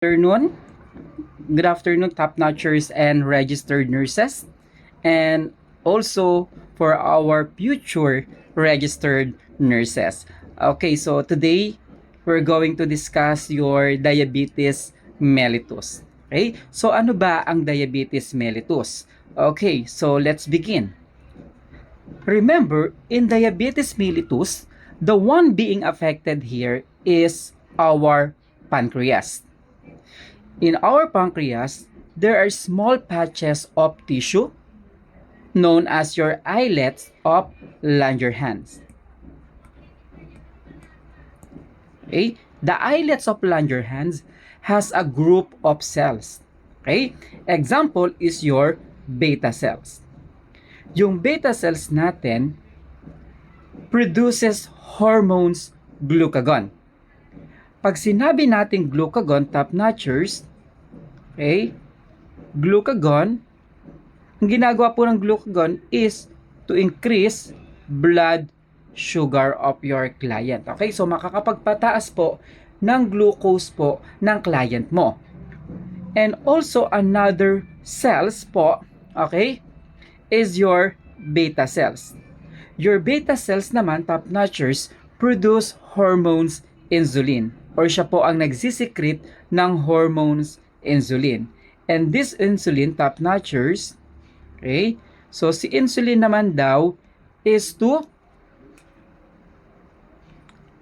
Afternoon. Good afternoon, top notchers and registered nurses. And also for our future registered nurses. Okay, so today we're going to discuss your diabetes mellitus. Okay, so ano ba ang diabetes mellitus? Okay, so let's begin. Remember, in diabetes mellitus, the one being affected here is our pancreas. In our pancreas, there are small patches of tissue known as your islets of Langerhans. Okay? The islets of Langerhans has a group of cells. Okay? Example is your beta cells. Yung beta cells natin produces hormones glucagon. Pag sinabi natin glucagon, top notchers, okay, glucagon, ang ginagawa po ng glucagon is to increase blood sugar of your client. Okay, so makakapagpataas po ng glucose po ng client mo. And also another cells po, okay, is your beta cells. Your beta cells naman, top notchers, produce hormones insulin, or siya po ang nagsisecrete ng hormones insulin. And this insulin, top notchers, okay, so si insulin naman daw is to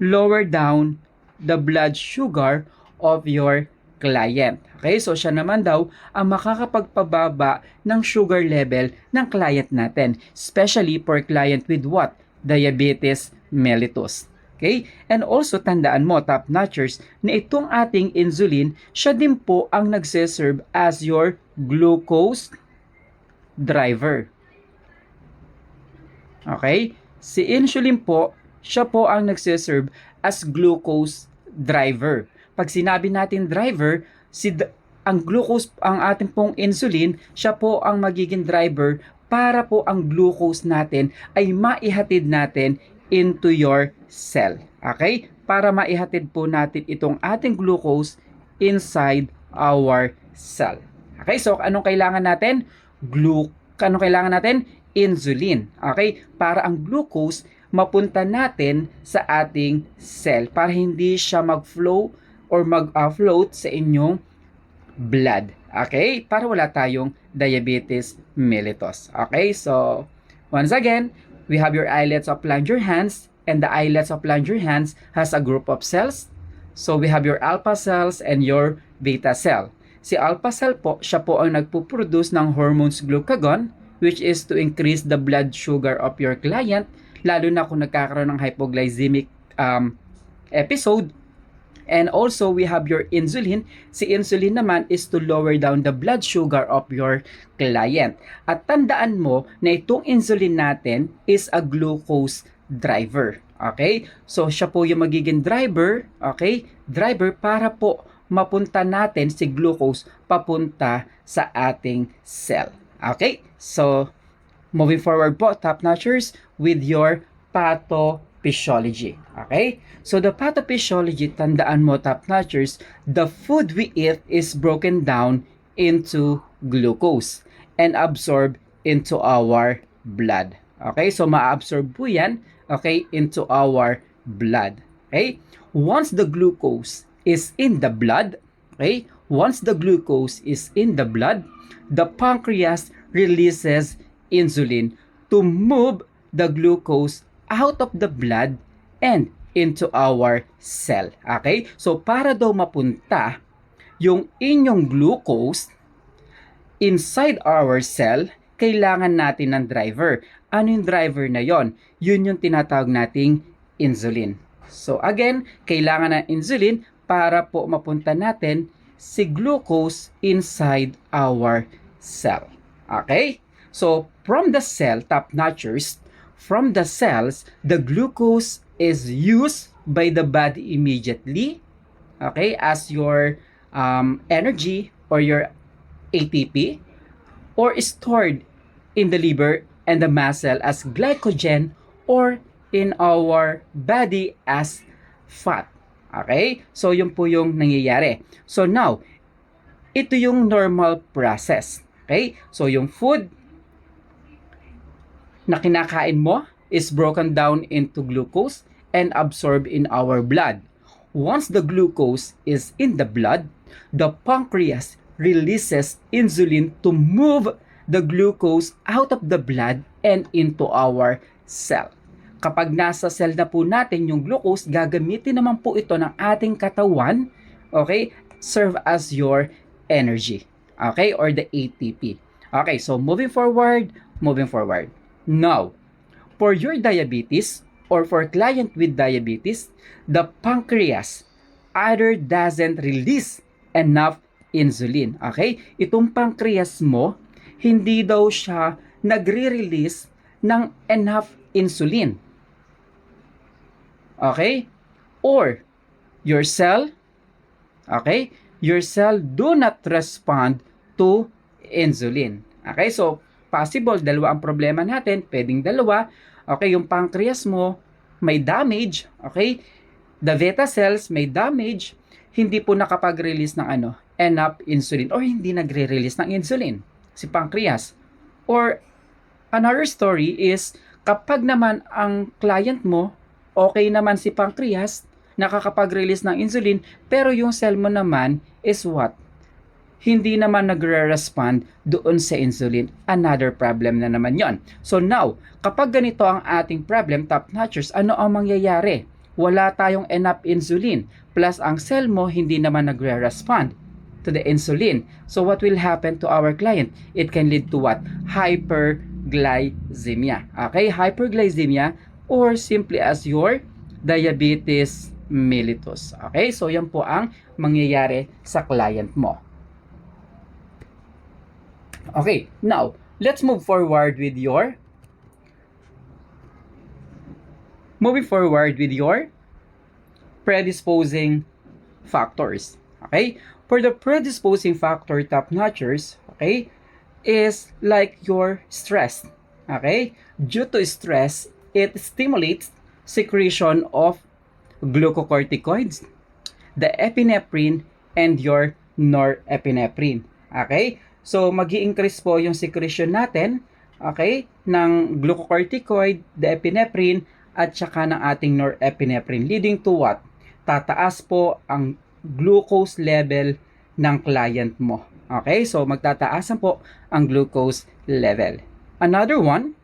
lower down the blood sugar of your client. Okay, so siya naman daw ang makakapagpababa ng sugar level ng client natin, especially for client with what? Diabetes mellitus. Okay? And also, tandaan mo, top notchers, na itong ating insulin, siya din po ang nagsiserve as your glucose driver. Okay? Si insulin po, siya po ang nagsiserve as glucose driver. Pag sinabi natin driver, ang glucose, ang ating pong insulin, siya po ang magiging driver para po ang glucose natin ay maihatid natin into your cell. Okay? Para maihatid po natin itong ating glucose inside our cell. Okay? So, anong kailangan natin? Anong kailangan natin? Insulin. Okay? Para ang glucose mapunta natin sa ating cell. Para hindi siya mag-flow or mag-float sa inyong blood. Okay? Para wala tayong diabetes mellitus. Okay? So, once again, we have your islets of Langerhans, and the islets of Langerhans has a group of cells. So we have your alpha cells and your beta cell. Si alpha cell po, siya po ang nagpo-produce ng hormones glucagon, which is to increase the blood sugar of your client, lalo na kung nagkakaroon ng hypoglycemic episode. And also, we have your insulin. Si insulin naman is to lower down the blood sugar of your client. At tandaan mo na itong insulin natin is a glucose driver. Okay? So, siya po yung magiging driver. Okay? Driver para po mapunta natin si glucose papunta sa ating cell. Okay? So, moving forward po, top notchers, with your pathophysiology. Okay? So, the pathophysiology, tandaan mo, top notchers, the food we eat is broken down into glucose and absorbed into our blood. Okay? So, ma-absorb po yan, okay, into our blood. Okay? Once the glucose is in the blood, okay, once the glucose is in the blood, the pancreas releases insulin to move the glucose out of the blood and into our cell. Okay? So, para daw mapunta yung inyong glucose inside our cell, kailangan natin ng driver. Ano yung driver na yon? Yun yung tinatawag nating insulin. So, again, kailangan ng insulin para po mapunta natin si glucose inside our cell. Okay? So, from the cell, top notchers, from the cells, the glucose is used by the body immediately, okay, as your energy or your ATP, or stored in the liver and the muscle as glycogen, or in our body as fat. Okay? So, yun po yung nangyayari. So, now, ito yung normal process. Okay? So, yung food na kinakain mo is broken down into glucose and absorbed in our blood. Once the glucose is in the blood, the pancreas releases insulin to move the glucose out of the blood and into our cell. Kapag nasa cell na po natin yung glucose, gagamitin naman po ito ng ating katawan, okay, serve as your energy, okay, or the ATP. Okay, so moving forward. Now, for your diabetes or for client with diabetes, the pancreas either doesn't release enough insulin. Okay? Itong pancreas mo, hindi daw siya nagre-release ng enough insulin. Okay? Or your cell, okay? Your cell do not respond to insulin. Okay? So, possible, dalawa ang problema natin. Pwedeng dalawa. Okay, yung pancreas mo may damage. Okay? The beta cells may damage. Hindi po nakapag-release ng enough insulin or hindi nagre-release ng insulin si pancreas. Or another story is kapag naman ang client mo okay naman si pancreas, nakakapag-release ng insulin, pero yung cell mo naman is what? Hindi naman nagre-respond doon sa insulin. Another problem na naman yon. So now, kapag ganito ang ating problem, top notchers, ano ang mangyayari? Wala tayong enough insulin, plus ang cell mo hindi naman nagre-respond to the insulin. So what will happen to our client? It can lead to what? Hyperglycemia. Okay? Hyperglycemia or simply as your diabetes mellitus. Okay? So yan po ang mangyayari sa client mo. Okay, now, let's move forward with your predisposing factors. Okay? For the predisposing factor, top notchers, okay, is like your stress. Okay? Due to stress, it stimulates secretion of glucocorticoids, the epinephrine, and your norepinephrine. Okay? So, mag-i-increase po yung secretion natin, okay, ng glucocorticoid, the epinephrine, at saka ng ating norepinephrine, leading to what? Tataas po ang glucose level ng client mo. Okay, so magtataasan po ang glucose level. Another one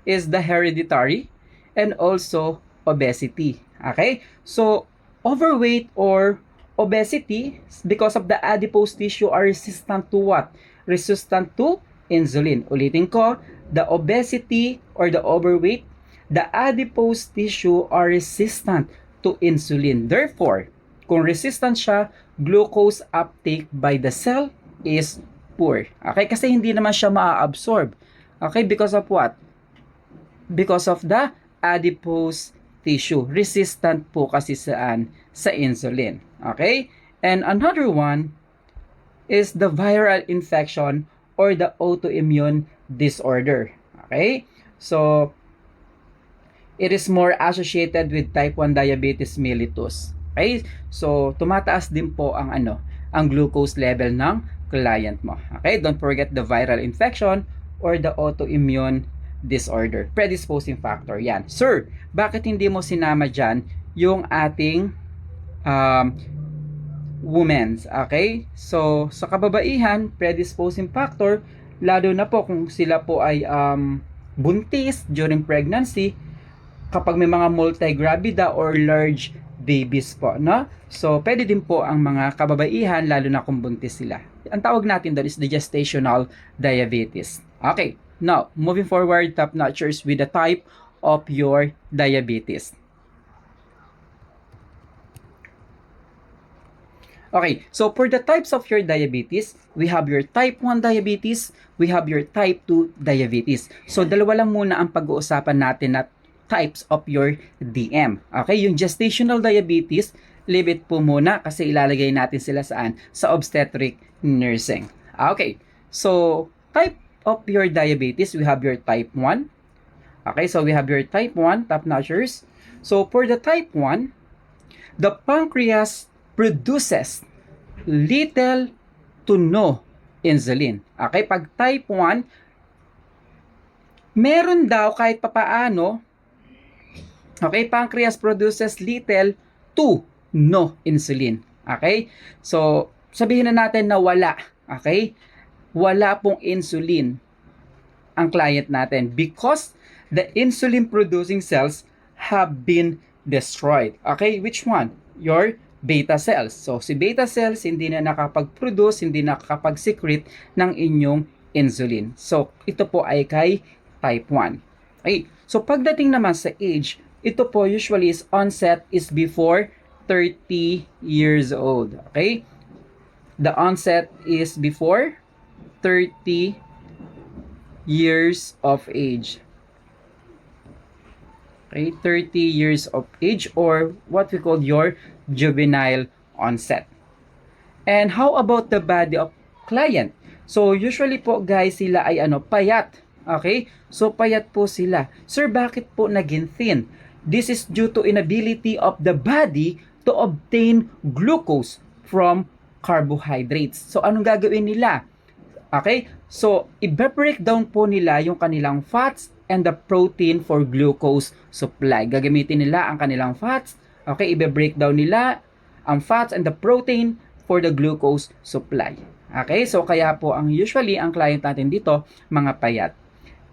is the hereditary and also obesity. Okay, so overweight or obesity because of the adipose tissue are resistant to what? Resistant to insulin. Ulitin ko, the obesity or the overweight, the adipose tissue are resistant to insulin. Therefore, kung resistant siya, glucose uptake by the cell is poor. Okay? Kasi hindi naman siya ma-absorb. Okay? Because of what? Because of the adipose tissue. Resistant po kasi saan? Sa insulin. Okay? And another one is the viral infection or the autoimmune disorder. Okay? So, it is more associated with type 1 diabetes mellitus. Okay? So, tumataas din po ang ang glucose level ng client mo. Okay? Don't forget the viral infection or the autoimmune disorder. Predisposing factor. Yan. Sir, bakit hindi mo sinama dyan yung ating women's? Okay? So, sa kababaihan, predisposing factor, lalo na po kung sila po ay buntis during pregnancy, kapag may mga multigravida or large babies po, no? So, pwede din po ang mga kababaihan, lalo na kung buntis sila. Ang tawag natin doon is the gestational diabetes. Okay, now, moving forward, top notchers, with the type of your diabetes. Okay, so for the types of your diabetes, we have your type 1 diabetes, we have your type 2 diabetes. So, dalawa lang muna ang pag-uusapan natin na types of your DM. Okay, yung gestational diabetes, leave it po muna kasi ilalagay natin sila saan? Sa obstetric nursing. Okay, so type of your diabetes, we have your type 1. Okay, so we have your type 1, top notchers. So for the type 1, The pancreas produces little to no insulin. Okay, pag type 1, meron daw kahit papaano, okay, pancreas produces little to no insulin. Okay, so sabihin na natin na wala. Okay, wala pong insulin ang client natin because the insulin producing cells have been destroyed. Okay, which one? Your beta cells. So, si beta cells hindi na nakapag-produce, hindi nakakapag-secrete ng inyong insulin. So, ito po ay kay type 1. Okay, so pagdating naman sa age, ito po usually is onset is before 30 years old. Okay, the onset is before 30 years of age. Okay, 30 years of age, or what we call your juvenile onset. And how about the body of client? So usually po guys, sila ay payat. Okay? So payat po sila. Sir, bakit po naging thin? This is due to inability of the body to obtain glucose from carbohydrates. So anong gagawin nila? Okay? So i-break down po nila yung kanilang fats and the protein for glucose supply. Gagamitin nila ang kanilang fats. Okay, i-break down nila ang fats and the protein for the glucose supply. Okay, so kaya po usually ang client natin dito, mga payat.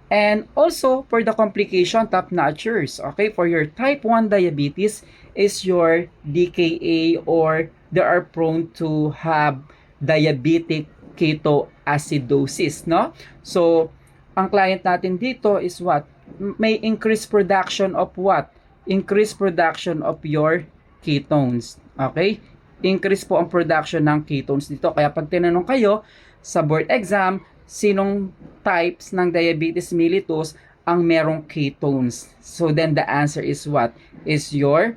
And also for the complication, top-notchers. Okay, for your type 1 diabetes is your DKA, or they are prone to have diabetic ketoacidosis, no? So ang client natin dito is what? May increased production of what? Increased production of your ketones. Okay? Increase po ang production ng ketones dito. Kaya pag tinanong kayo sa board exam, sinong types ng diabetes mellitus ang merong ketones? So then the answer is what? Is your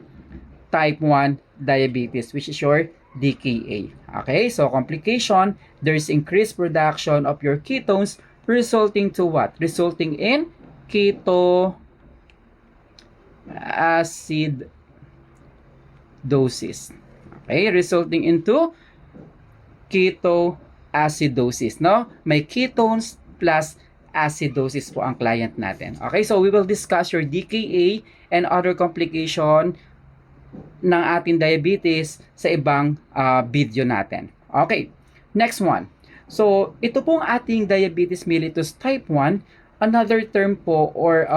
type 1 diabetes, which is your DKA. Okay? So complication, there's increased production of your ketones resulting to what? Resulting in ketoacidosis. Okay, resulting into ketoacidosis, no? May ketones plus acidosis po ang client natin. Okay, so we will discuss your DKA and other complication ng ating diabetes sa ibang video natin. Okay, next one. So, ito pong ating diabetes mellitus type 1, another term po or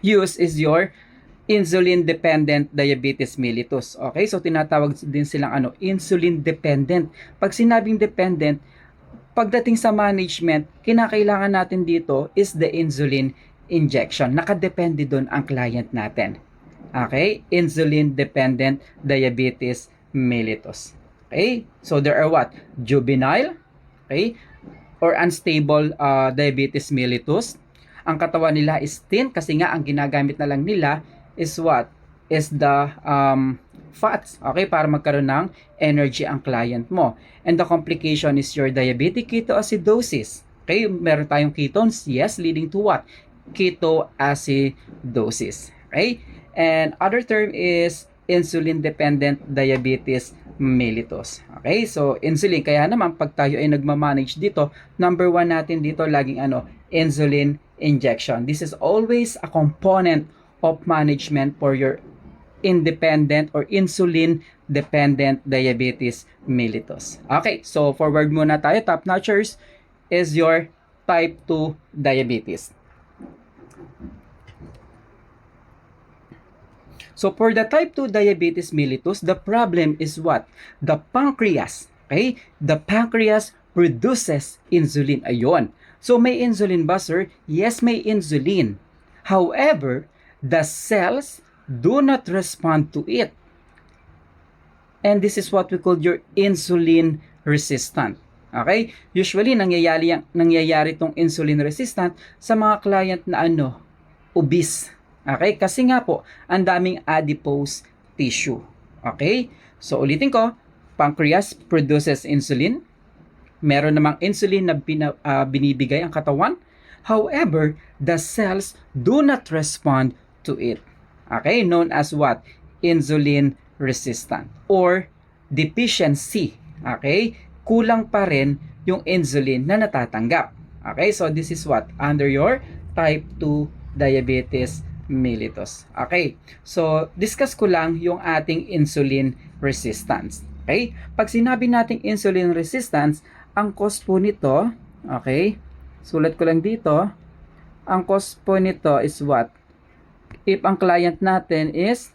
use is your insulin-dependent diabetes mellitus. Okay, so tinatawag din silang insulin-dependent. Pag sinabing dependent, pagdating sa management, kinakailangan natin dito is the insulin injection. Nakadepende doon ang client natin. Okay, insulin-dependent diabetes mellitus. Okay, so there are what? Juvenile, okay, or unstable diabetes mellitus. Ang katawan nila is thin kasi nga ang ginagamit na lang nila is what? Is the fats, okay, para magkaroon ng energy ang client mo. And the complication is your diabetic ketoacidosis. Okay, meron tayong ketones, yes, leading to what? Ketoacidosis. Okay, and other term is insulin-dependent diabetes mellitus. Okay, so insulin. Kaya naman, pag tayo ay nagmamanage dito, number 1 natin dito, laging insulin injection. This is always a component of management for your independent or insulin-dependent diabetes mellitus. Okay, so forward muna tayo. Top-notchers is your type 2 diabetes. So for the type 2 diabetes mellitus, the problem is what? The pancreas. Okay? The pancreas produces insulin. Ayun. So may insulin ba, sir? Yes, may insulin. However, the cells do not respond to it. And this is what we call your insulin resistant. Okay? Usually, nangyayari itong insulin resistant sa mga client na obese. Okay? Kasi nga po, ang daming adipose tissue. Okay? So, ulitin ko, pancreas produces insulin. Meron namang insulin na binibigay ang katawan. However, the cells do not respond to it. Okay? Known as what? Insulin resistant or deficiency. Okay? Kulang pa rin yung insulin na natatanggap. Okay? So this is what? Under your type 2 diabetes mellitus. Okay? So discuss ko lang yung ating insulin resistance. Okay? Pag sinabi nating insulin resistance, ang cause po nito, okay? Sulat ko lang dito. Ang cause po nito is what? If ang client natin is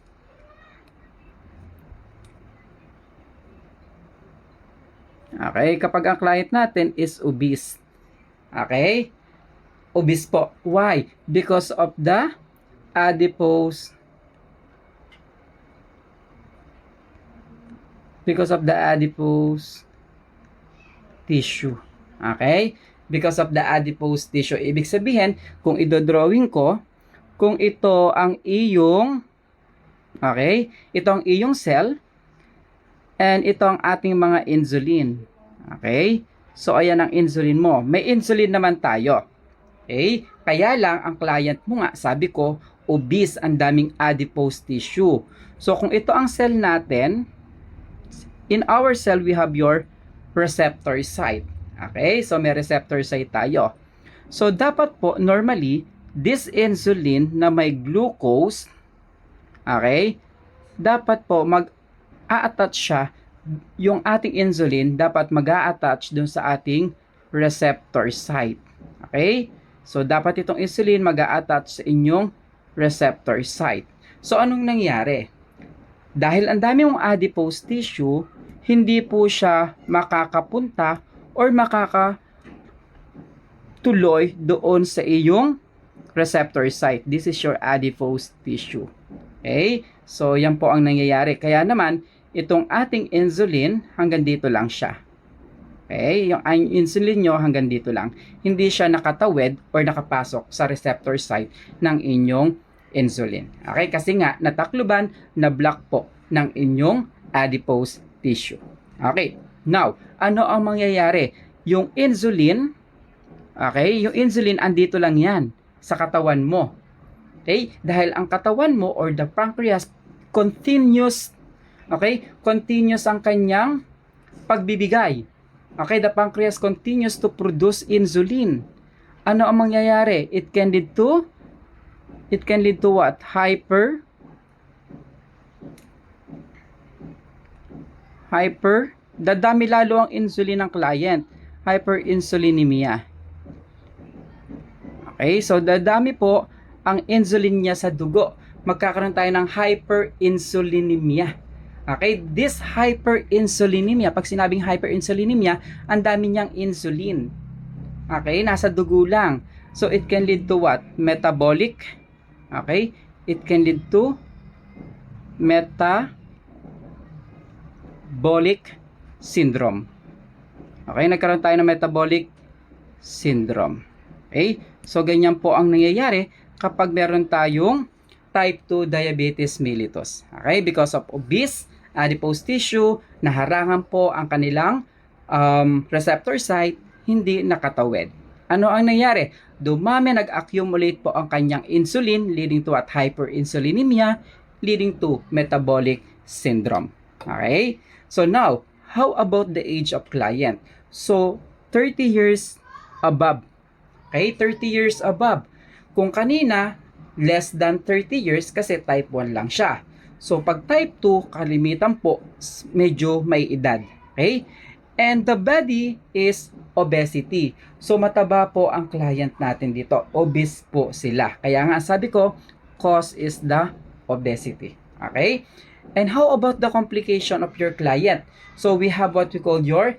okay, kapag ang client natin is obese. Okay? Obese po. Why? Because of the adipose tissue. Okay? Because of the adipose tissue. Ibig sabihin, kung idodrawing ko, kung ito ang iyong, okay, ito ang iyong cell, and ito ang ating mga insulin. Okay? So, ayan ang insulin mo. May insulin naman tayo. Okay? Kaya lang, ang client mo nga, sabi ko, obese, ang daming adipose tissue. So, kung ito ang cell natin, in our cell, we have your receptor site. Okay? So, may receptor site tayo. So, dapat po, normally, this insulin na may glucose, okay, dapat po mag-a-attach siya, yung ating insulin, dapat mag-a-attach dun sa ating receptor site. Okay? So, dapat itong insulin mag-a-attach sa inyong receptor site. So, anong nangyari? Dahil ang dami mong adipose tissue, hindi po siya makakapunta or makakatuloy doon sa iyong receptor site. This is your adipose tissue. Okay? So, yan po ang nangyayari. Kaya naman, itong ating insulin, hanggang dito lang siya. Okay? Yung insulin nyo, hanggang dito lang. Hindi siya nakatawid or nakapasok sa receptor site ng inyong insulin. Okay? Kasi nga, natakluban, na-block po ng inyong adipose tissue. Okay? Now, ano ang mangyayari? Yung insulin, okay? Yung insulin, andito lang yan sa katawan mo. Okay? Dahil ang katawan mo or the pancreas continuous, okay? Continuous ang kanyang pagbibigay. Okay? The pancreas continues to produce insulin. Ano ang mangyayari? It can lead to what? Dadami lalo ang insulin ng client. Hyperinsulinemia. Okay? So, dadami po ang insulin niya sa dugo. Magkakaroon tayo ng hyperinsulinemia. Okay? This hyperinsulinemia, pag sinabing hyperinsulinemia, ang dami niyang insulin. Okay? Nasa dugo lang. So, it can lead to what? Metabolic. Okay? It can lead to metabolic syndrome. Okay? Nagkaroon tayo ng metabolic syndrome. Okay? So, ganyan po ang nangyayari kapag meron tayong type 2 diabetes mellitus. Okay? Because of obese adipose tissue, naharangan po ang kanilang receptor site, hindi nakatawid. Ano ang nangyari? Dumami, nag-accumulate po ang kanyang insulin, leading to what? Hyperinsulinemia, leading to metabolic syndrome. Okay? So now, how about the age of client? So, 30 years above. Okay? 30 years above. Kung kanina, less than 30 years kasi type 1 lang siya. So, pag type 2, kalimitan po, medyo may edad. Okay? And the body is obesity. So, mataba po ang client natin dito. Obese po sila. Kaya nga sabi ko, cause is the obesity. Okay? And how about the complication of your client? So, we have what we call your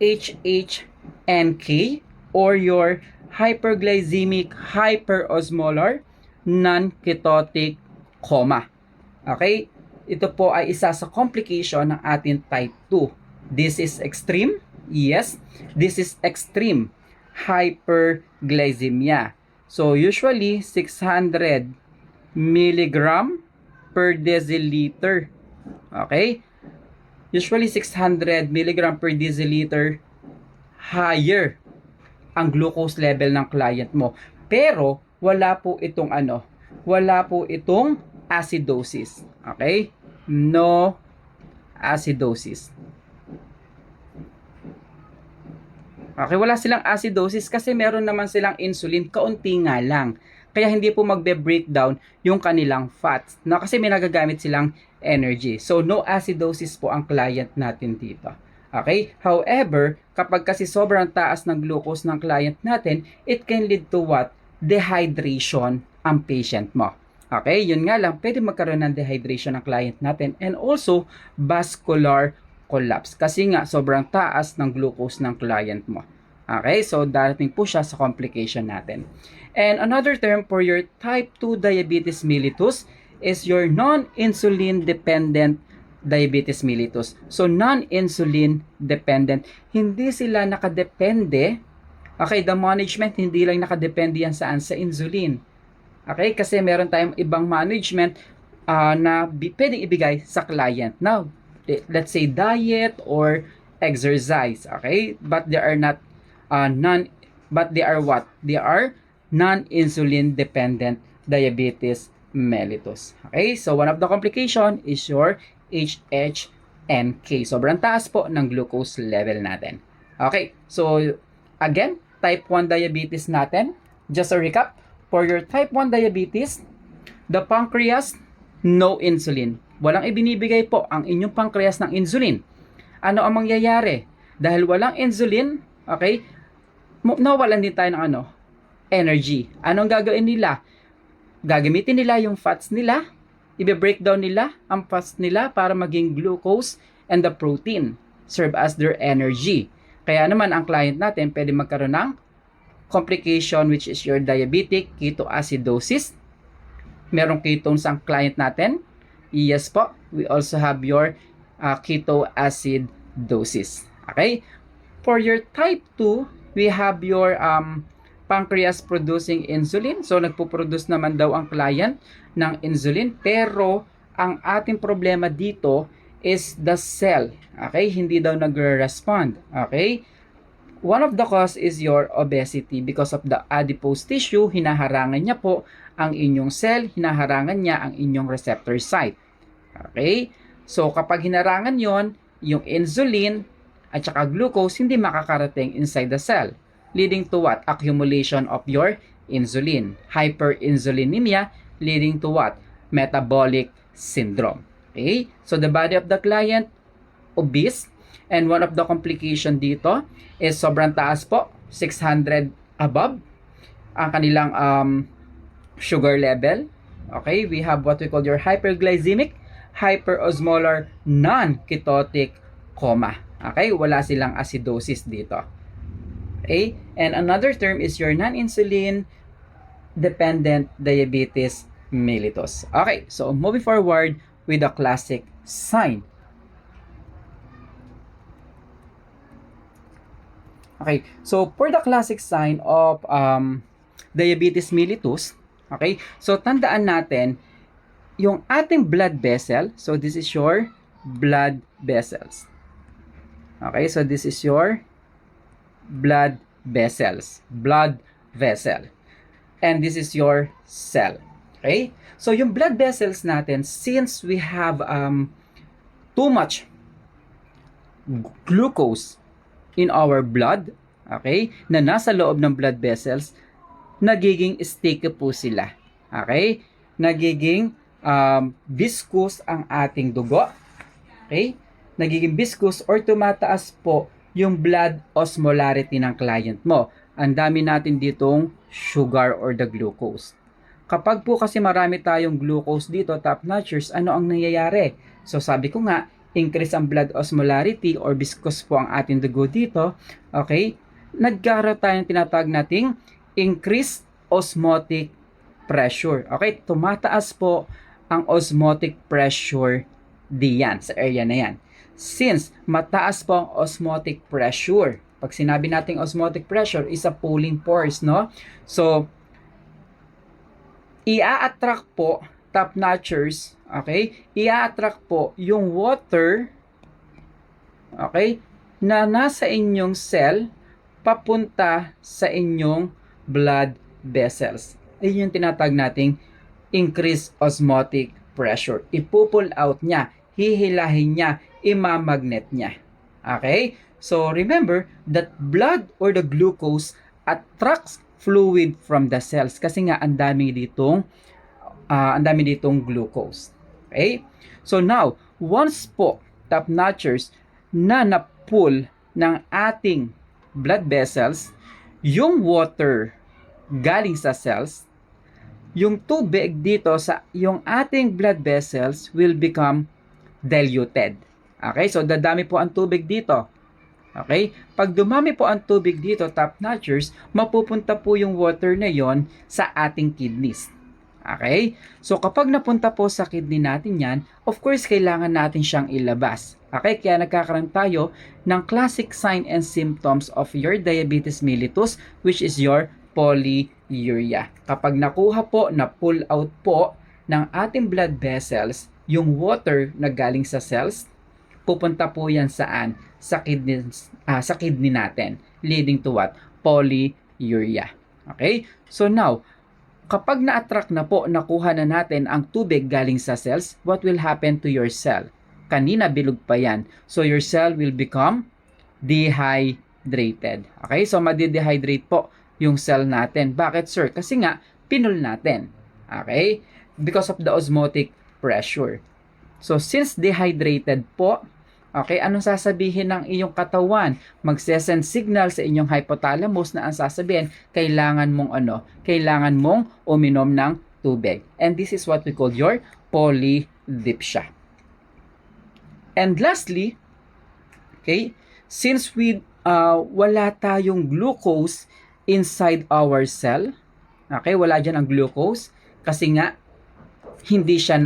HHNK or your hyperglycemic hyperosmolar non-ketotic coma. Okay? Ito po ay isa sa complication ng ating type 2. This is extreme. Yes, this is extreme hyperglycemia. So, usually 600 milligram per deciliter. Okay? Usually 600 milligram per deciliter higher ang glucose level ng client mo. Pero, wala po itong acidosis. Okay? No acidosis. Okay, wala silang acidosis kasi meron naman silang insulin, kaunti nga lang. Kaya hindi po magbe-breakdown yung kanilang fats, na kasi may nagagamit silang energy. So, no acidosis po ang client natin dito. Okay? However, kapag kasi sobrang taas ng glucose ng client natin, it can lead to what? Dehydration ang patient mo. Okay? Yun nga lang, pwede magkaroon ng dehydration ng client natin and also vascular collapse. Kasi nga, sobrang taas ng glucose ng client mo. Okay? So, darating po siya sa complication natin. And another term for your type 2 diabetes mellitus is your non-insulin dependent diabetes mellitus. So, non-insulin dependent. Hindi sila nakadepende. Okay, the management, hindi lang nakadepende yan saan? Sa insulin. Okay, kasi meron tayong ibang management na pwedeng ibigay sa client. Now, let's say diet or exercise, okay? But they are not but they are what? They are non-insulin dependent diabetes mellitus. Okay? So one of the complication is your HHNK. Sobrang taas po ng glucose level natin. Okay? So again, type 1 diabetes natin. Just a recap, for your type 1 diabetes, the pancreas, no insulin. Walang ibinibigay po ang inyong pancreas ng insulin. Ano ang mangyayari? Dahil walang insulin, okay, nawalan din tayo ng energy. Anong gagawin nila? Gagamitin nila yung fats nila, i-breakdown nila ang fats nila para maging glucose and the protein serve as their energy. Kaya naman ang client natin pwede magkaroon ng complication which is your diabetic ketoacidosis. Merong ketones ang client natin. Yes po, we also have your ketoacidosis. Okay? For your type 2, we have your pancreas producing insulin. So, nagpo-produce naman daw ang client ng insulin. Pero, ang ating problema dito is the cell. Okay? Hindi daw nagre-respond. Okay? One of the cause is your obesity because of the adipose tissue. Hinaharangan niya po ang inyong cell, hinaharangan niya ang inyong receptor site. Okay? So, kapag hinarangan yon, yung insulin at saka glucose hindi makakarating inside the cell, leading to what? Accumulation of your insulin. Hyperinsulinemia, leading to what? Metabolic syndrome. Okay? So, the body of the client, obese, and one of the complication dito is sobrang taas po, 600 above, ang kanilang sugar level. Okay, we have what we call your hyperglycemic, hyperosmolar, non-ketotic coma. Okay, wala silang acidosis dito. Okay, and another term is your non-insulin dependent diabetes mellitus. Okay, so moving forward with the classic sign. Okay, so for the classic sign of diabetes mellitus, okay, so tandaan natin yung ating blood vessel. So this is your blood vessels. Okay, so this is your blood vessels, blood vessel. And this is your cell. Okay, so yung blood vessels natin, since we have too much glucose in our blood, okay, na nasa loob ng blood vessels, nagiging sticky po sila. Okay? Nagiging viscous ang ating dugo. Okay? Nagiging viscous or tumataas po yung blood osmolarity ng client mo. Ang dami natin ditong sugar or the glucose. Kapag po kasi marami tayong glucose dito, top notchers, ano ang nangyayari? So sabi ko nga, increase ang blood osmolarity or viscous po ang ating dugo dito, okay, nagkaroon tayo ng tinatawag nating increased osmotic pressure. Okay, tumataas po ang osmotic pressure diyan, sa area na yan. Since mataas po ang osmotic pressure, pag sinabi nating osmotic pressure is a pulling force, no? So, i-attract po, top notchers, okay, i-attract po yung water, okay, na nasa inyong cell papunta sa inyong blood vessels. Ayun yung tinatawag nating increased osmotic pressure. Ipupull out niya, hihilahin niya imamagnet niya. Okay? So remember that blood or the glucose attracts fluid from the cells kasi nga ang dami ditong glucose. Okay? So now, once po top-notchers na na-pull ng ating blood vessels, yung water galing sa cells, yung tubig dito sa yung ating blood vessels will become diluted. Okay? So dadami po ang tubig dito. Okay? Pag dumami po ang tubig dito, top-notchers, mapupunta po yung water na yon sa ating kidneys. Okay? So kapag napunta po sa kidney natin yan, of course, kailangan natin siyang ilabas. Okay? Kaya nagkakaroon tayo ng classic sign and symptoms of your diabetes mellitus, which is your polyuria. Kapag nakuha po, na-pull out po ng ating blood vessels, yung water na galing sa cells, pupunta po yan saan? Sa kidney natin, leading to what? Polyuria. Okay? So now, kapag na-attract na po, nakuha na natin ang tubig galing sa cells, what will happen to your cell? Kanina bilog pa yan. So your cell will become dehydrated. Okay? So madi-dehydrate po yung cell natin. Bakit, sir? Kasi nga, pinul natin. Okay? Because of the osmotic pressure. So since dehydrated po, okay, anong sasabihin ng iyong katawan? Magsesend signal sa inyong hypothalamus na ang sasabihin, kailangan mong uminom ng tubig. And this is what we call your polydipsia. And lastly, okay, since wala tayong glucose inside our cell, okay, wala dyan ang glucose, kasi nga, hindi siya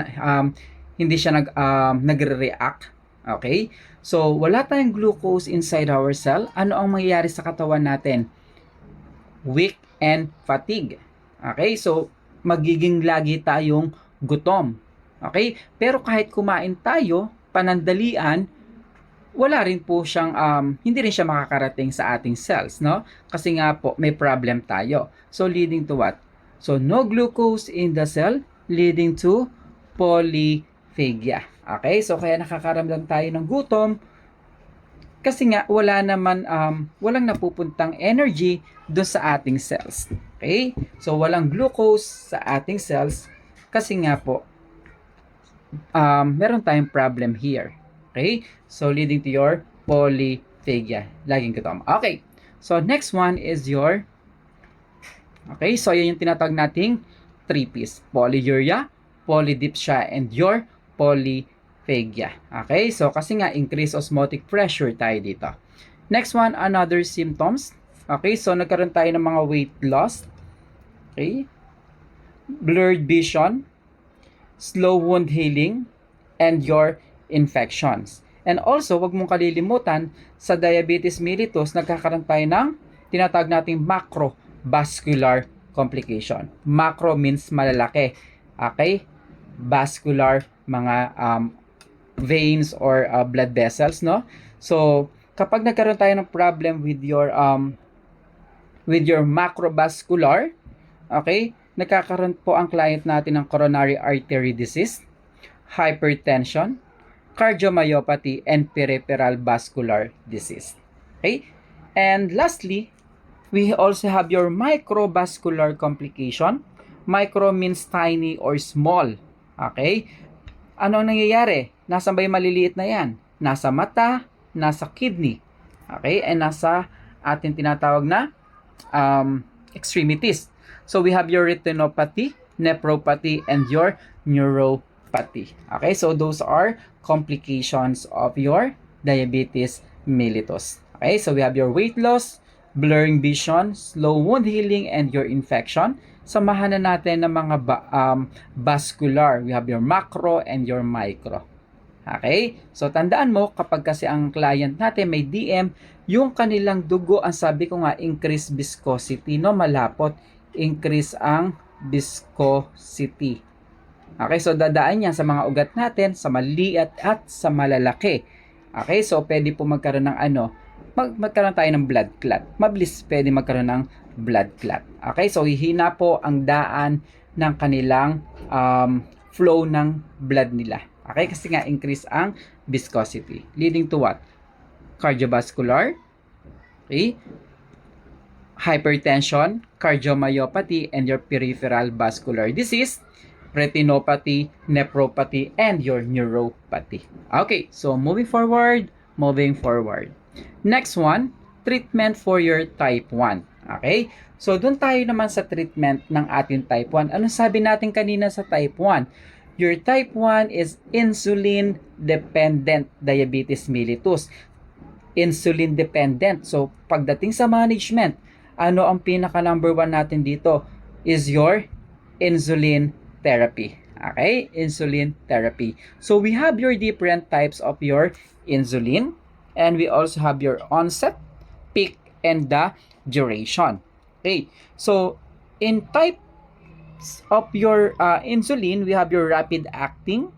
nagre-react. Okay? So, wala tayong glucose inside our cell. Ano ang mangyayari sa katawan natin? Weak and fatigue. Okay? So, magiging lagi tayong gutom. Okay? Pero kahit kumain tayo, panandalian, wala rin po siyang, hindi rin siya makakarating sa ating cells, no? Kasi nga po, may problem tayo. So, leading to what? So, no glucose in the cell, leading to polyphagia. Okay? So, kaya nakakaramdam tayo ng gutom kasi nga walang napupuntang energy doon sa ating cells. Okay? So, walang glucose sa ating cells kasi nga po meron tayong problem here. Okay? So, leading to your polyphagia. Laging gutom. Okay. So, next one is your okay? So, yun yung tinatawag nating 3Ps. Polyuria, polydipsia, and your polyphagia. Okay? So, kasi nga, increased osmotic pressure tayo dito. Next one, another symptoms. Okay? So, nagkaroon tayo ng mga weight loss. Okay? Blurred vision, slow wound healing, and your infections. And also, wag mong kalilimutan, sa diabetes mellitus, nagkakaroon tayo ng tinatawag nating macrovascular complication. Macro means malalaki. Okay? Vascular, mga veins or blood vessels, no? So, kapag nagkaroon tayo ng problem with your macrovascular, okay? Nagkakaroon po ang client natin ng coronary artery disease, hypertension, cardiomyopathy, and peripheral vascular disease. Okay? And lastly, we also have your microvascular complication. Micro means tiny or small. Okay? Ano ang nangyayari? Nasaan ba yung maliliit na yan? Nasa mata, nasa kidney. Okay? And nasa ating tinatawag na extremities. So, we have your retinopathy, nephropathy, and your neuropathy. Okay? So, those are complications of your diabetes mellitus. Okay? So, we have your weight loss, blurring vision, slow wound healing, and your infection. Samahan na natin ng mga vascular. We have your macro and your micro. Okay? So, tandaan mo, kapag kasi ang client natin may DM, yung kanilang dugo, ang sabi ko nga, increase viscosity, no? Malapot. Increase ang viscosity. Okay? So, dadaan yan sa mga ugat natin, sa maliit at sa malalaki. Okay? So, pwede po magkaroon ng magkaroon tayo ng blood clot. Mabilis pwede magkaroon ng blood clot. Okay? So, hihina po ang daan ng kanilang flow ng blood nila. Okay, kasi nga increase ang viscosity. Leading to what? Cardiovascular, okay? Hypertension, cardiomyopathy, and your peripheral vascular disease, retinopathy, nephropathy, and your neuropathy. Okay, so moving forward. Next one, treatment for your type 1. Okay? So, doon tayo naman sa treatment ng ating type 1. Anong sabi natin kanina sa type 1? Your type 1 is insulin-dependent diabetes mellitus. Insulin-dependent. So, pagdating sa management, ano ang pinaka number 1 natin dito? Is your insulin therapy. Okay? Insulin therapy. So, we have your different types of your insulin. And we also have your onset, peak, and the duration. Okay, so in types of your insulin, we have your rapid acting,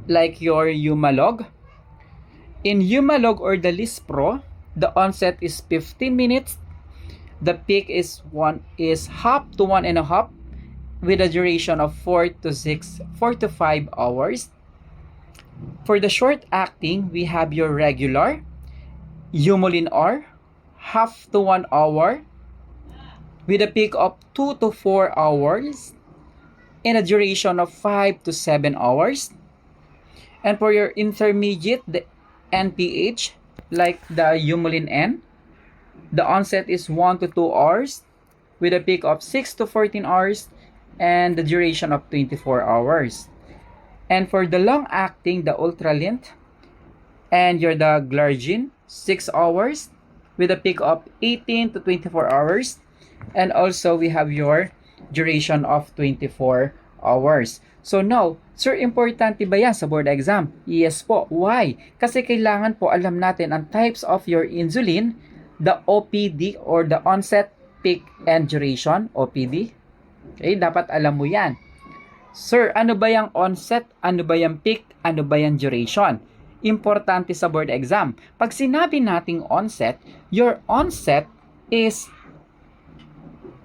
like your Humalog. In Humalog or the Lispro, the onset is 15 minutes. The peak is half to 1.5, with a duration of 4 to 5 hours. For the short acting, we have your regular Humulin R, half to 1 hour, with a peak of 2 to 4 hours, and a duration of 5 to 7 hours. And for your intermediate, the NPH, like the Humulin N, the onset is 1 to 2 hours, with a peak of 6 to 14 hours, and the duration of 24 hours. And for the long-acting, the Ultralint, and you're the Glargine, 6 hours, with a peak of 18 to 24 hours. And also, we have your duration of 24 hours. So now, sir, importante ba yan sa board exam? Yes po. Why? Kasi kailangan po alam natin ang types of your insulin, the OPD or the onset, peak, and duration, OPD. Okay, dapat alam mo yan. Sir, ano ba yung onset? Ano ba yung peak? Ano ba yung duration? Importante sa board exam. Pag sinabi nating onset, your onset is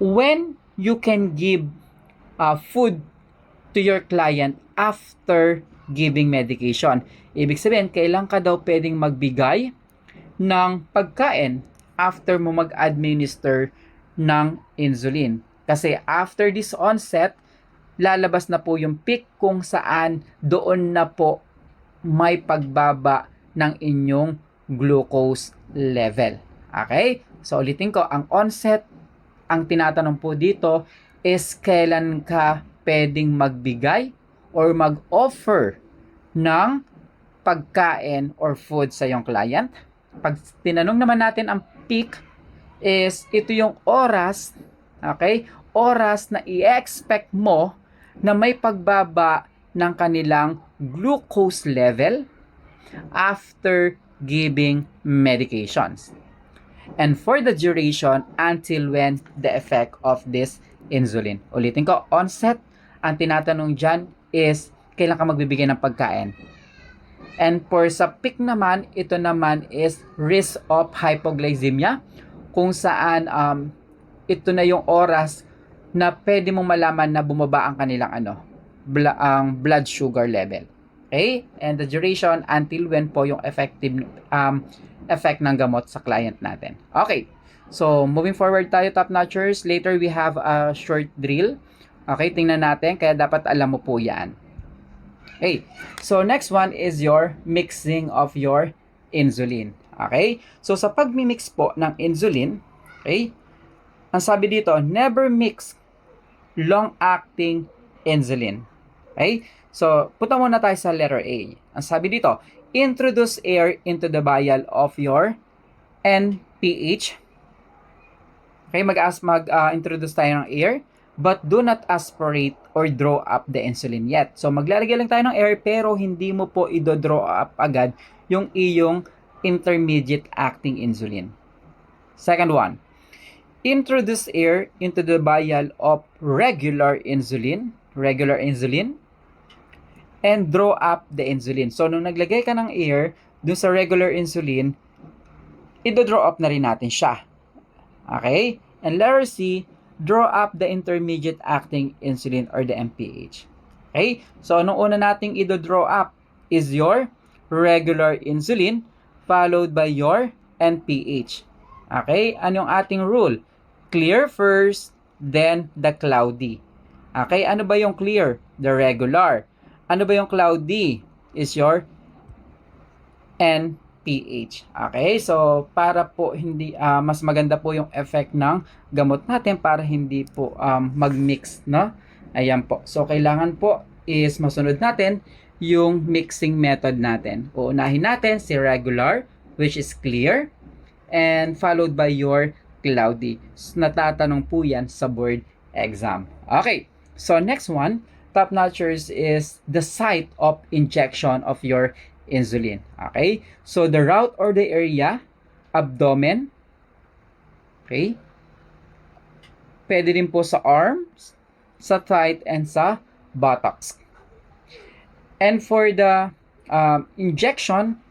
when you can give food to your client after giving medication. Ibig sabihin, kailan ka daw pwedeng magbigay ng pagkain after mo mag-administer ng insulin. Kasi after this onset, lalabas na po yung peak kung saan doon na po may pagbaba ng inyong glucose level. Okay? So ulitin ko, ang onset, ang tinatanong po dito is kailan ka pwedeng magbigay or mag-offer ng pagkain or food sa iyong client. Pag tinanong naman natin ang peak is ito yung oras, okay? Oras na i-expect mo na may pagbaba ng kanilang glucose level after giving medications. And for the duration, until when the effect of this insulin. Ulitin ko, onset, ang tinatanong dyan is kailan ka magbibigay ng pagkain. And for sa peak naman, ito naman is risk of hypoglycemia, kung saan ito na yung oras na pwede mong malaman na bumaba ang kanilang ang blood sugar level. Okay? And the duration until when po yung effective effect ng gamot sa client natin. Okay. So, moving forward tayo, top notchers. Later, we have a short drill. Okay, tingnan natin. Kaya dapat alam mo po yan. Okay. So, next one is your mixing of your insulin. Okay? So, sa pagmimix po ng insulin, okay, ang sabi dito, never mix long-acting insulin. Okay? So, punta muna tayo sa letter A. Ang sabi dito, introduce air into the vial of your NPH. Okay, mag-introduce tayo ng air, but do not aspirate or draw up the insulin yet. So, maglalagay lang tayo ng air, pero hindi mo po i-draw up agad yung iyong intermediate acting insulin. Second one, introduce air into the vial of regular insulin, and draw up the insulin. So, nung naglagay ka ng air dun sa regular insulin, i-draw up na rin natin siya. Okay? And letter C, draw up the intermediate acting insulin or the MPH. Okay? So, anong una nating i-draw up is your regular insulin followed by your NPH. Okay? Anong ating rule? Clear first, then the cloudy. Okay? Ano ba yung clear? The regular. Ano ba yung cloudy? Is your NPH. Okay? So, para po hindi mas maganda po yung effect ng gamot natin para hindi po mag-mix, no? Ayan po. So, kailangan po is masunod natin yung mixing method natin. Uunahin natin si regular, which is clear, and followed by your cloudy. So, natatanong po yan sa board exam. Okay. So, next one, top notchers is the site of injection of your insulin. Okay? So, the route or the area, abdomen. Okay? Pwede rin po sa arms, sa thigh, and sa buttocks. And for the injection,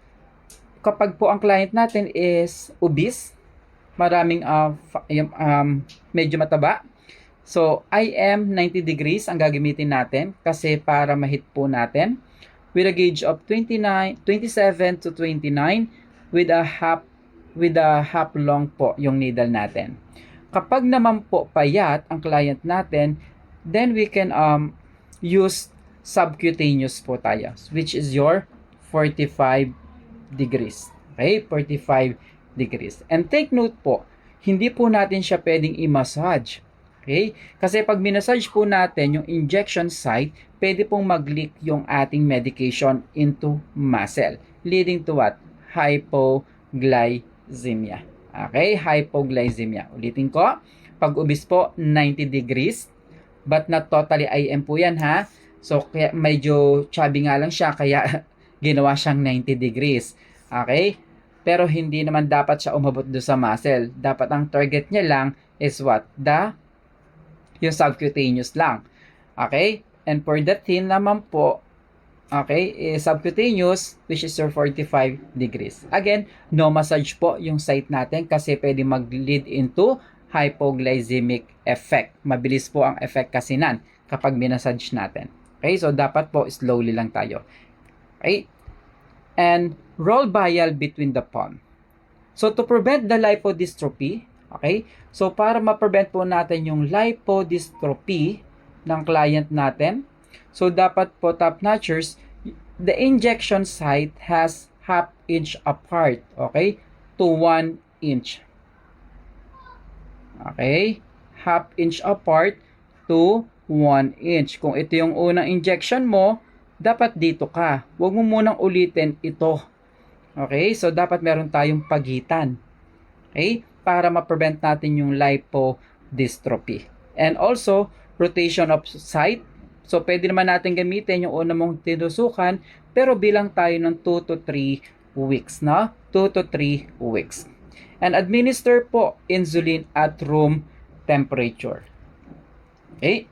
kapag po ang client natin is obese, maraming medyo mataba, so IM 90 degrees ang gagamitin natin kasi para ma-hit po natin with a gauge of 27 to 29 with a half long po yung needle natin. Kapag naman po payat ang client natin, then we can use subcutaneous po tayo, which is your 45 degrees. Okay? 45 degrees. And take note po, hindi po natin siya pwedeng i-massage. Okay? Kasi pag minasage po natin yung injection site, pwede pong mag-leak yung ating medication into muscle, leading to what? Hypoglycemia. Okay? Hypoglycemia. Ulitin ko, pag obese po, 90 degrees, but not totally IM po yan, ha? So, kaya medyo chubby nga lang siya, kaya ginawa siyang 90 degrees. Okay? Pero hindi naman dapat siya umabot do sa muscle. Dapat ang target niya lang is what? Yung subcutaneous lang. Okay? And for the thin naman po, okay, is subcutaneous, which is your 45 degrees. Again, no massage po yung site natin kasi pwede mag-lead into hypoglycemic effect. Mabilis po ang effect kasi nan kapag minasage natin. Okay, so dapat po slowly lang tayo. Okay? And roll bile between the palm. So to prevent the lipodystrophy, okay? So para ma-prevent po natin yung lipodystrophy ng client natin, so dapat po top notchers, the injection site has half inch apart, okay? To 1 inch. Okay? Half inch apart to 1 inch. Kung ito yung unang injection mo, dapat dito ka. Huwag mo munang ulitin ito. Okay? So, dapat meron tayong pagitan. Okay? Para ma-prevent natin yung lipodystrophy. And also, rotation of site. So, pwede naman natin gamitin yung una mong tinusukan, pero bilang tayo ng 2 to 3 weeks, na 2 to 3 weeks. And administer po insulin at room temperature. Okay?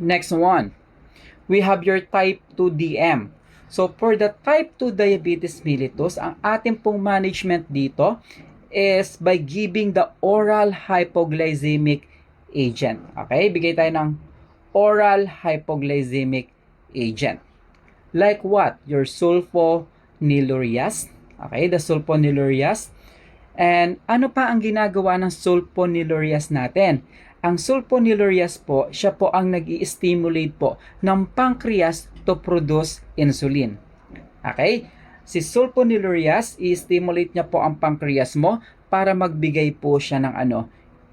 Next one. We have your type 2 DM. So, for the type 2 diabetes mellitus, ang ating pong management dito is by giving the oral hypoglycemic agent. Okay? Bigay tayo ng oral hypoglycemic agent. Like what? Your sulfonylureas. Okay? The sulfonylureas. And ano pa ang ginagawa ng sulfonylureas natin? Ang sulfonylureas po, siya po ang nag-i-stimulate po ng pancreas to produce insulin. Okay? Si sulfonylureas, i-stimulate niya po ang pancreas mo para magbigay po siya ng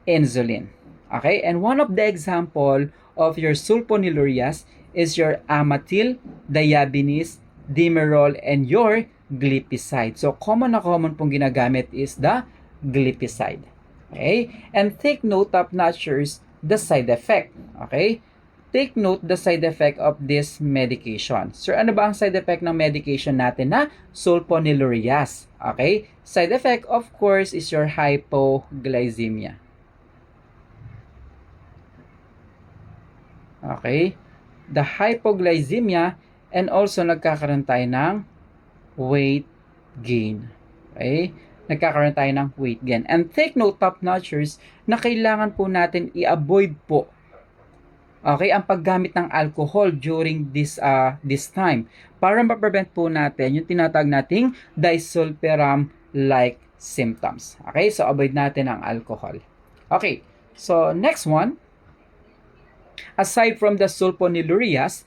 insulin. Okay? And one of the example of your sulfonylureas is your amatil, diabetes, demerol, and your glipizide. So, common na common pong ginagamit is the glipizide. Okay? And take note of notchers the side effect. Okay? Take note the side effect of this medication. Sir, ano ba ang side effect ng medication natin na sulfonylureas? Okay? Side effect, of course, is your hypoglycemia. Okay? The hypoglycemia, and also nagkakaroon tayo ng weight gain. Okay? Nagkakaroon tayo ng weight gain. And take note, top notchers, na kailangan po natin i-avoid po Okay, ang paggamit ng alcohol during this time para ma-prevent po natin yung tinatawag nating disulfiram-like symptoms. Okay, so avoid natin ang alcohol. Okay, so next one, aside from the sulfonylureas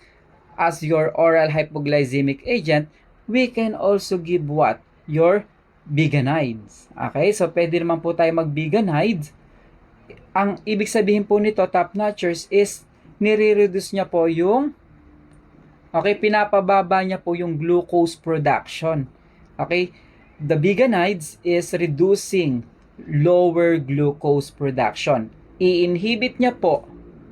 as your oral hypoglycemic agent, we can also give what? Your bigonides. Okay, so pwede naman po tayo mag-bigonides. Ang ibig sabihin po nito, top-notchers, is nire-reduce niya po yung, okay, pinapababa niya po yung glucose production. Okay, the bigonides is reducing lower glucose production. I-inhibit niya po,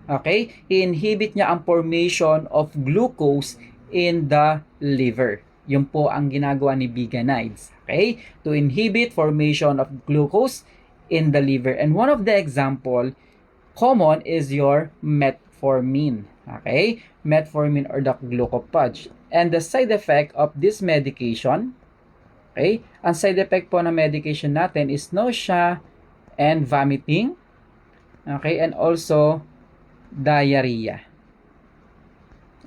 okay, i-inhibit niya ang formation of glucose in the liver. Yun po ang ginagawa ni bigonides. Okay, to inhibit formation of glucose in the liver. And one of the example common is your metformin. Okay, metformin or the glucopage. And the side effect of this medication, okay, ang side effect po ng medication natin is nausea and vomiting, okay, and also diarrhea.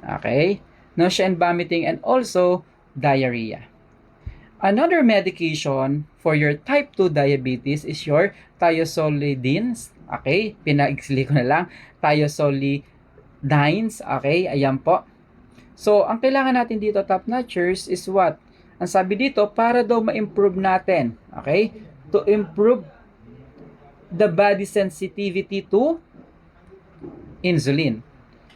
Okay, nausea and vomiting and also diarrhea. Another medication for your type 2 diabetes is your thiazolidines. Okay, pinag-explain ko na lang. Thiazolidines. Okay, ayan po. So, ang kailangan natin dito, top-notchers, is what? Ang sabi dito, para daw ma-improve natin. Okay, to improve the body sensitivity to insulin.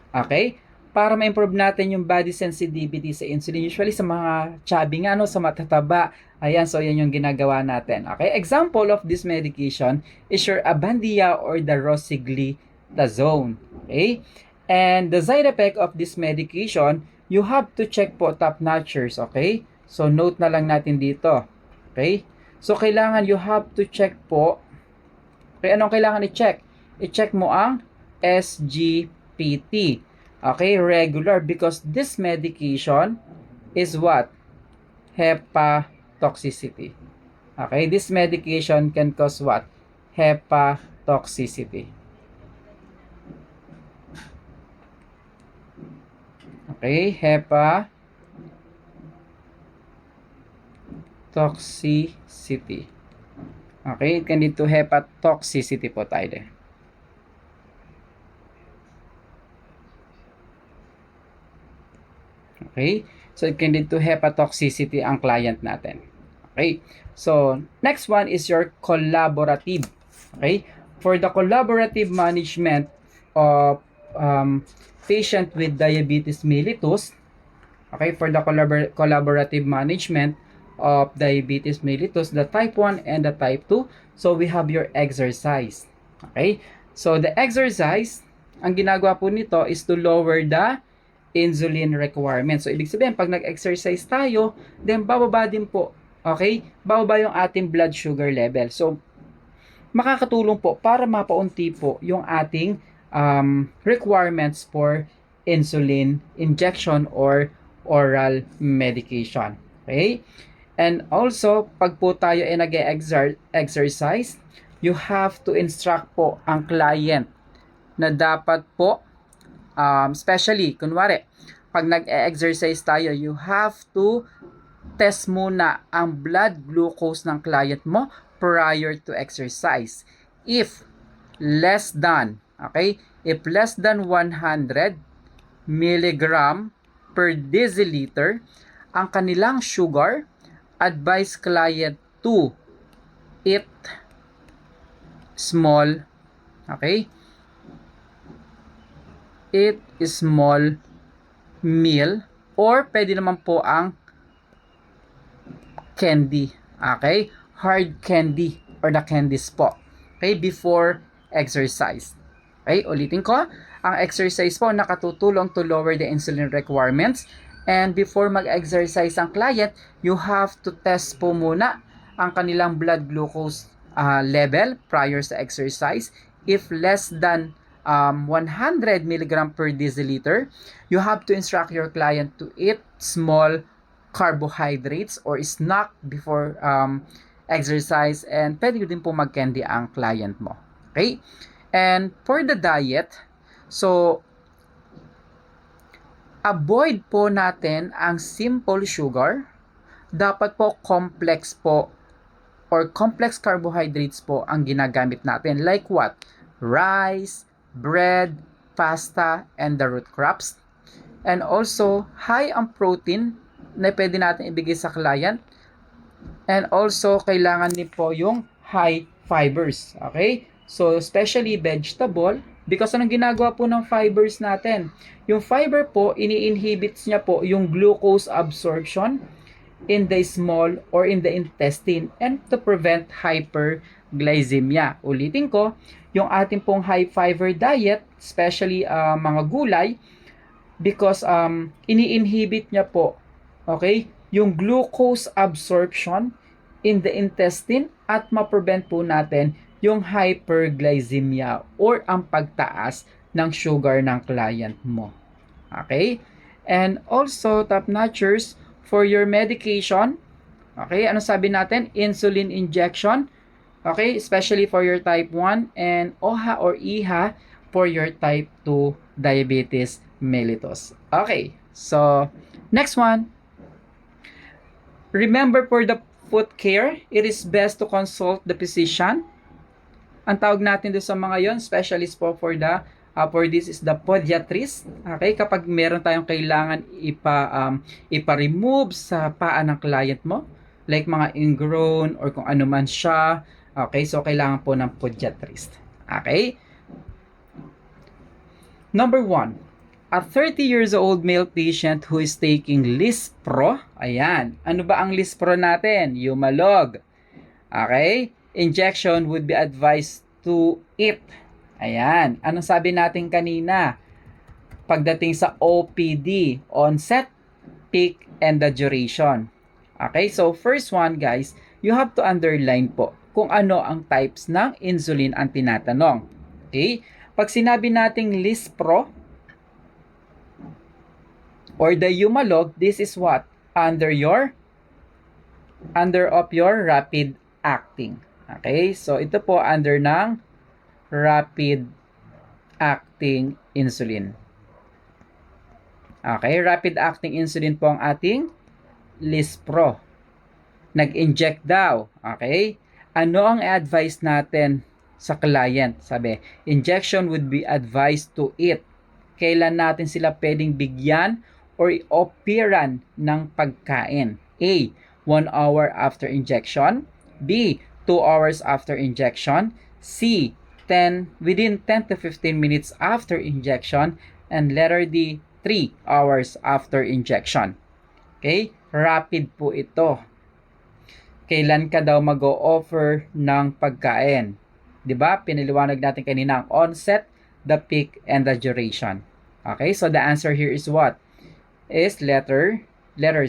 Okay, para ma-improve natin yung body sensitivity sa insulin. Usually sa mga chubby nga, no, sa matataba. Ayan, so yan yung ginagawa natin. Okay, example of this medication is your Avandia or the rosiglitazone. Okay, and the side effect of this medication, you have to check po, top-notchers. Okay, so note na lang natin dito. Okay, so kailangan you have to check po. Okay, anong kailangan i-check? I-check mo ang SGPT. Okay, regular, because this medication is what? Hepatotoxicity. Okay, this medication can cause what? Hepatotoxicity. Okay, hepatotoxicity. Okay, it can lead to hepatotoxicity po tayo din. Okay? So, it can lead to hepatotoxicity ang client natin. Okay? So, next one is your collaborative. Okay? For the collaborative management of patient with diabetes mellitus, okay, for the collaborative management of diabetes mellitus, the type 1 and the type 2, so we have your exercise. Okay? So, the exercise, ang ginagawa po nito is to lower the insulin requirement. So, ibig sabihin, pag nag-exercise tayo, then bababa din po. Okay? Bababa yung ating blood sugar level. So, makakatulong po para mapaunti po yung ating requirements for insulin injection or oral medication. Okay? And also, pag po tayo ay nag-exercise, you have to instruct po ang client na dapat po especially, kunwari, pag nag-exercise tayo, you have to test muna ang blood glucose ng client mo prior to exercise. If less than, okay, if less than 100 milligram per deciliter, ang kanilang sugar, advise client to eat small, okay, eat small meal, or pwede naman po ang candy, okay, hard candy or the candies po, okay, before exercise. Okay, ulitin ko, ang exercise po nakatutulong to lower the insulin requirements, and before mag-exercise ang client, you have to test po muna ang kanilang blood glucose level prior sa exercise. If less than 100 milligram per deciliter, you have to instruct your client to eat small carbohydrates or snack before exercise, and pwede din po mag-candy ang client mo. Okay? And for the diet, so avoid po natin ang simple sugar. Dapat po complex po or complex carbohydrates po ang ginagamit natin. Like what? Rice, bread, pasta, and the root crops. And also, high ang protein na pwede natin ibigay sa client. And also, kailangan din po yung high fibers. Okay? So, especially vegetable, because anong ginagawa po ng fibers natin? Yung fiber po, ini-inhibits niya po yung glucose absorption in the small or in the intestine and to prevent hyperglycemia. Ulitin ko, yung ating pong high fiber diet, especially mga gulay, because ini-inhibit niya po, okay, yung glucose absorption in the intestine at ma-prevent po natin yung hyperglycemia or ang pagtaas ng sugar ng client mo. Okay? And also, top-notchers, for your medication, okay, ano sabi natin? Insulin injection, okay, especially for your type 1, and OHA or IHA for your type 2 diabetes mellitus. Okay, so next one. Remember, for the foot care, it is best to consult the physician. Ang tawag natin doon sa mga yon, specialist po for this is the podiatrist. Okay, kapag meron tayong kailangan ipa-remove sa paa ng client mo, like mga ingrown or kung ano man siya, okay, so kailangan po ng podiatrist. Okay? Number 1, a 30 years old male patient who is taking Lispro. Ayan. Ano ba ang Lispro natin? Humalog. Okay? Injection would be advised to eat. Ayan. Anong sabi natin kanina? Pagdating sa OPD, onset, peak, and the duration. Okay? So, first one, guys, you have to underline po kung ano ang types ng insulin ang tinatanong. Okay? Pag sinabi nating Lispro or the Humalog, this is what? Under of your rapid acting. Okay? So, ito po under ng rapid acting insulin. Okay? Rapid acting insulin po ang ating Lispro. Nag-inject daw. Okay? Ano ang advice natin sa client? Sabi, injection would be advised to eat. Kailan natin sila pwedeng bigyan or i-offeran ng pagkain? A, 1 hour after injection. B, 2 hours after injection. C, within 10 to 15 minutes after injection. And letter D, 3 hours after injection. Okay? Rapid po ito. Kailan ka daw mag-o-offer ng pagkain? Diba? Piniliwanag natin kanina ang onset, the peak, and the duration. Okay? So, the answer here is what? Is letter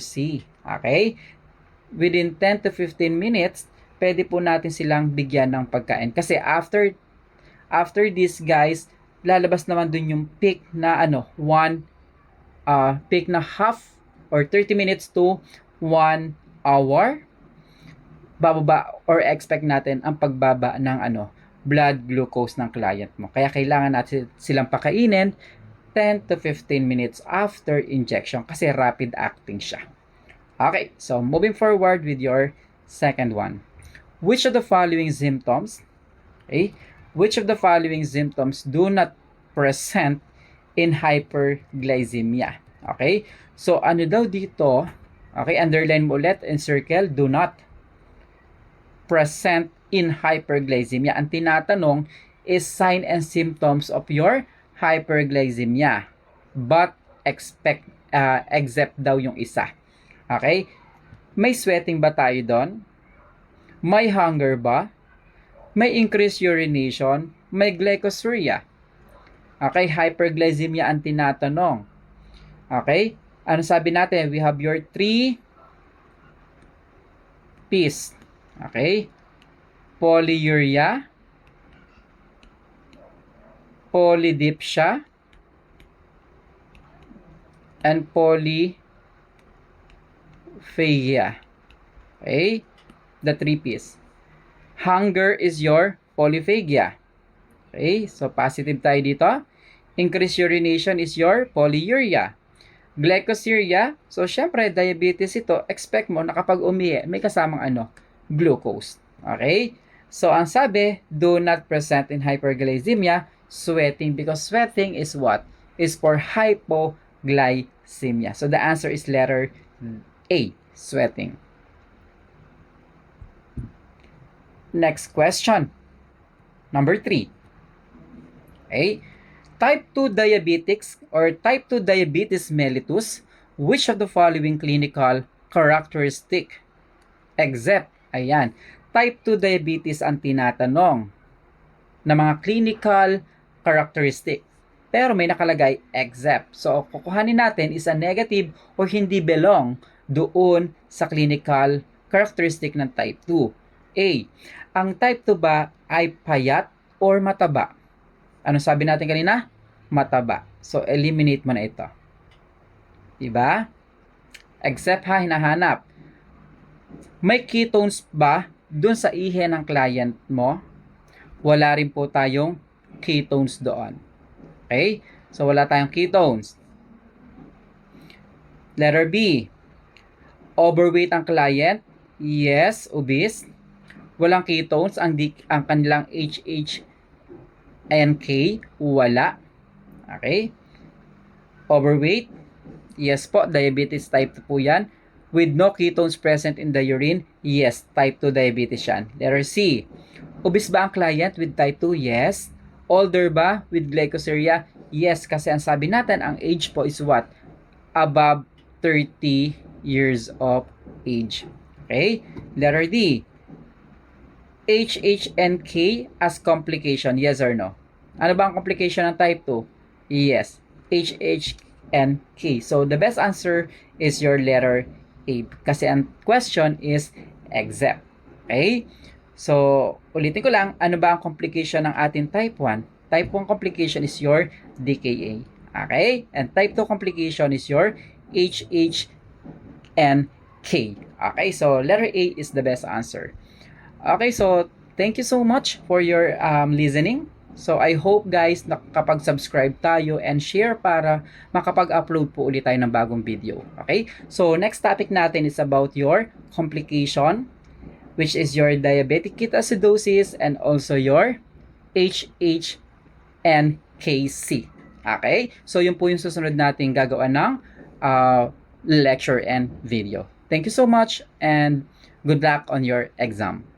C. Okay? Within 10 to 15 minutes, pwede po natin silang bigyan ng pagkain. Kasi after this, guys, lalabas naman dun yung peak na peak na half or 30 minutes to 1 hour. Bababa or expect natin ang pagbaba ng blood glucose ng client mo. Kaya kailangan natin silang pakainin 10 to 15 minutes after injection kasi rapid acting siya. Okay, so moving forward with your second one. Which of the following symptoms, which of the following symptoms do not present in hyperglycemia? Okay, so ano daw dito? Okay, underline mo ulit, encircle, do not present in hyperglycemia. Ang tinatanong is sign and symptoms of your hyperglycemia, but except daw yung isa. Okay? May sweating ba tayo doon? May hunger ba? May increased urination? May glycosuria? Okay? Hyperglycemia ang tinatanong. Okay? Ano sabi natin? We have your 3 P's. Okay? Polyuria, polydipsia, and polyphagia. Okay? The 3 P's. Hunger is your polyphagia. Okay? So, positive tayo dito. Increased urination is your polyuria. Glycosuria, so syempre diabetes ito, expect mo na kapag umihi, may kasamang glucose. Okay? So ang sabi, do not present in hyperglycemia, sweating, because sweating is what? Is for hypoglycemia. So the answer is letter A, sweating. Next question. Number 3. Okay? Type 2 diabetics or type 2 diabetes mellitus, which of the following clinical characteristic? Except, ayan, type 2 diabetes ang tinatanong na mga clinical characteristic. Pero may nakalagay except. So, kukuhanin natin is a negative or hindi belong doon sa clinical characteristic ng type 2. A. Ang type 2 ba ay payat or mataba? Ano sabi natin kanina? Mataba. So, eliminate mo na ito. Diba? Except ha, hinahanap. May ketones ba dun sa ihi ng client mo? Wala rin po tayong ketones doon. Okay? So, wala tayong ketones. Letter B. Overweight ang client? Yes, obese. Walang ketones ang kanilang HHNK? Wala. Okay? Overweight? Yes po, diabetes type 2 po yan. With no ketones present in the urine? Yes, type 2 diabetes yan. Letter C. Obese ba ang client with type 2? Yes. Older ba with glycosuria? Yes, kasi ang sabi natin, ang age po is what? Above 30 years of age. Okay? Letter D. HHNK as complication, yes or no? Ano ba ang complication ng type 2? Yes, HHNK. So, the best answer is your letter A. Kasi ang question is except. Okay? So, ulitin ko lang, ano ba ang complication ng ating type 1? Type 1 complication is your DKA. Okay? And type 2 complication is your HHNK. Okay? So, letter A is the best answer. Okay, so thank you so much for your listening. So I hope guys nakapag-subscribe tayo and share para makapag-upload po ulit tayo ng bagong video. Okay? So next topic natin is about your complication, which is your diabetic ketoacidosis and also your HHNKC. Okay? So yun po yung susunod nating gagawa ng lecture and video. Thank you so much and good luck on your exam.